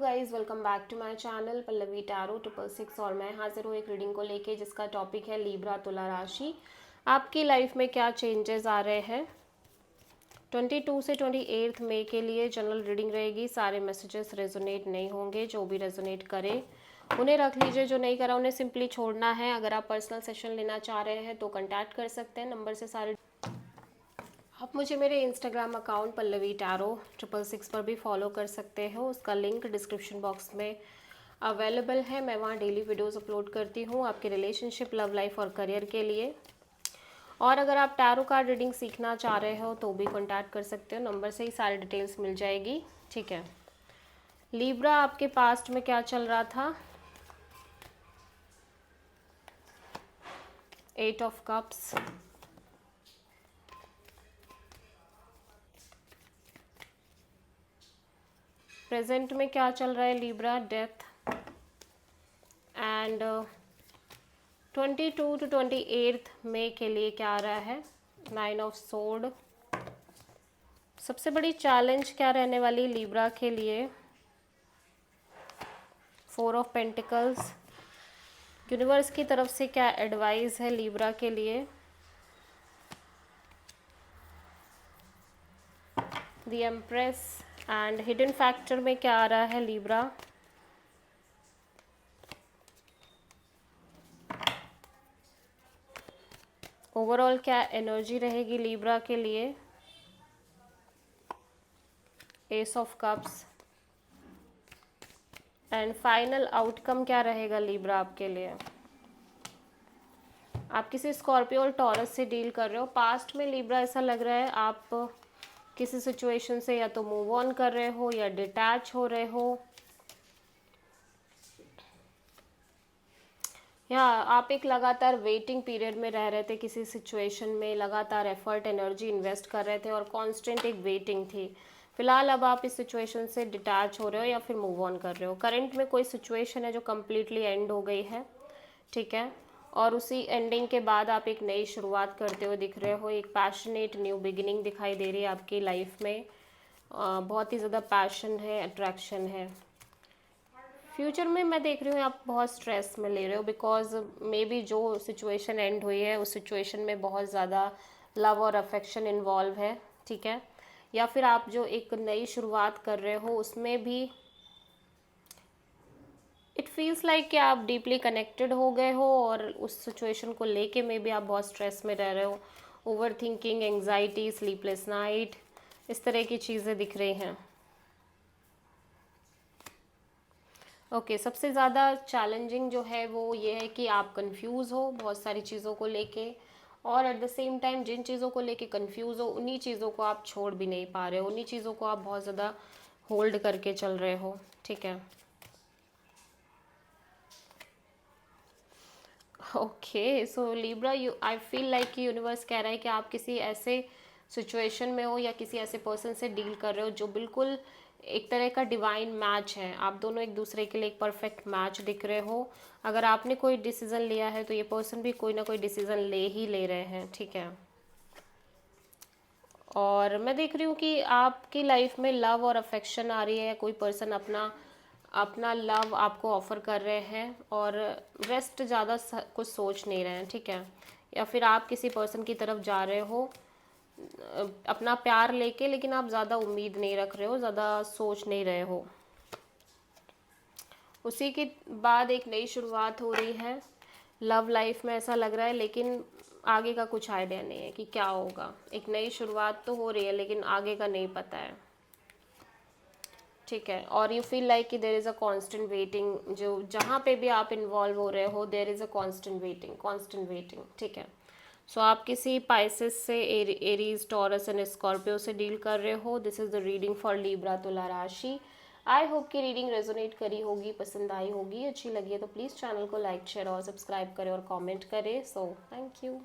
Guys, welcome back to my channel Pallavi tarot 666 और मैं हाजिर हूँ एक रीडिंग को लेके जिसका टॉपिक है लीब्रा तुला राशि। आपकी लाइफ में क्या चेंजेस आ रहे हैं। 22 से 28 मई के लिए जनरल रीडिंग रहेगी। सारे मैसेजेस रेजोनेट नहीं होंगे, जो भी रेजोनेट करे उन्हें रख लीजिए, जो नहीं करा उन्हें सिंपली छोड़ना है। अगर आप पर्सनल सेशन लेना चाह रहे हैं तो कॉन्टैक्ट कर सकते हैं नंबर से। सारे आप मुझे मेरे इंस्टाग्राम अकाउंट पल्लवी टैरो 666 पर भी फॉलो कर सकते हो। उसका लिंक डिस्क्रिप्शन बॉक्स में अवेलेबल है। मैं वहाँ डेली वीडियोस अपलोड करती हूँ आपके रिलेशनशिप, लव लाइफ और करियर के लिए। और अगर आप टैरो कार्ड रीडिंग सीखना चाह रहे हो तो भी कॉन्टैक्ट कर सकते हो, नंबर से ही सारी डिटेल्स मिल जाएगी। ठीक है, लीब्रा आपके पास्ट में क्या चल रहा था। 8 ऑफ कप्स, प्रेजेंट में क्या चल रहा है लीब्रा, डेथ एंड 22 टू 28 मई के लिए क्या आ रहा है। 9 ऑफ सोर्ड, सबसे बड़ी चैलेंज क्या रहने वाली लीब्रा के लिए। 4 ऑफ पेंटिकल्स, यूनिवर्स की तरफ से क्या एडवाइस है लीब्रा के लिए। The empress and hidden factor में क्या आ रहा है लीब्रा। ओवरऑल क्या एनर्जी रहेगी लीब्रा के लिए। S of cups and final outcome क्या रहेगा लीब्रा आपके लिए। आप किसी स्कॉर्पियो और टॉरस से डील कर रहे हो। पास्ट में लीब्रा ऐसा लग रहा है आप किसी सिचुएशन से या तो मूव ऑन कर रहे हो या डिटैच हो रहे हो, या आप एक लगातार वेटिंग पीरियड में रह रहे थे किसी सिचुएशन में, लगातार एफर्ट एनर्जी इन्वेस्ट कर रहे थे और कांस्टेंट एक वेटिंग थी। फिलहाल अब आप इस सिचुएशन से डिटैच हो रहे हो या फिर मूव ऑन कर रहे हो। करंट में कोई सिचुएशन है जो कम्प्लीटली एंड हो गई है, ठीक है, और उसी एंडिंग के बाद आप एक नई शुरुआत करते हुए दिख रहे हो। एक पैशनेट न्यू बिगिनिंग दिखाई दे रही है आपकी लाइफ में। बहुत ही ज़्यादा पैशन है, अट्रैक्शन है। फ्यूचर में मैं देख रही हूँ आप बहुत स्ट्रेस में ले रहे हो, बिकॉज मे बी जो सिचुएशन एंड हुई है उस सिचुएशन में बहुत ज़्यादा लव और अफेक्शन इन्वॉल्व है, ठीक है, या फिर आप जो एक नई शुरुआत कर रहे हो उसमें भी इट फील्स लाइक कि आप डीपली कनेक्टेड हो गए हो और उस सिचुएशन को लेके मे बी आप बहुत स्ट्रेस में रह रहे हो। Over thinking, anxiety, sleepless night, इस तरह की चीज़ें दिख रही हैं। ओके, सबसे ज़्यादा चैलेंजिंग जो है वो ये है कि आप कंफ्यूज हो बहुत सारी चीज़ों को लेके, और एट द सेम टाइम जिन चीज़ों को लेके कंफ्यूज हो उन्हीं चीज़ों को आप छोड़ भी नहीं पा रहे हो, उन्हीं चीज़ों को आप बहुत ज़्यादा होल्ड करके चल रहे हो, ठीक है। Okay, so Libra, you I feel like कि यूनिवर्स कह रहा है कि आप किसी ऐसे सिचुएशन में हो या किसी ऐसे पर्सन से डील कर रहे हो जो बिल्कुल एक तरह का डिवाइन मैच है। आप दोनों एक दूसरे के लिए एक परफेक्ट मैच दिख रहे हो। अगर आपने कोई डिसीजन लिया है तो ये पर्सन भी कोई ना कोई डिसीजन ले ही ले रहे हैं, ठीक है। और मैं देख रही हूँ कि आपकी लाइफ में लव और अफेक्शन आ रही है। कोई पर्सन अपना अपना लव आपको ऑफर कर रहे हैं और रेस्ट ज़्यादा कुछ सोच नहीं रहे हैं, ठीक है, या फिर आप किसी पर्सन की तरफ जा रहे हो अपना प्यार लेके, लेकिन आप ज़्यादा उम्मीद नहीं रख रहे हो, ज़्यादा सोच नहीं रहे हो। उसी के बाद एक नई शुरुआत हो रही है लव लाइफ में, ऐसा लग रहा है, लेकिन आगे का कुछ आइडिया नहीं है कि क्या होगा। एक नई शुरुआत तो हो रही है लेकिन आगे का नहीं पता है, ठीक है। और यू फील लाइक कि there is a constant waiting, जो जहाँ पे भी आप इन्वॉल्व हो रहे हो there is a constant waiting, ठीक है। सो आप किसी पाइसेस से, एरीज, टॉरस एंड स्कॉर्पियो से डील कर रहे हो। This is the reading for Libra तुला राशि। आई होप कि रीडिंग रेजोनेट करी होगी, पसंद आई होगी, अच्छी लगी है तो प्लीज़ चैनल को लाइक, शेयर और सब्सक्राइब करें और कमेंट करें। So thank you.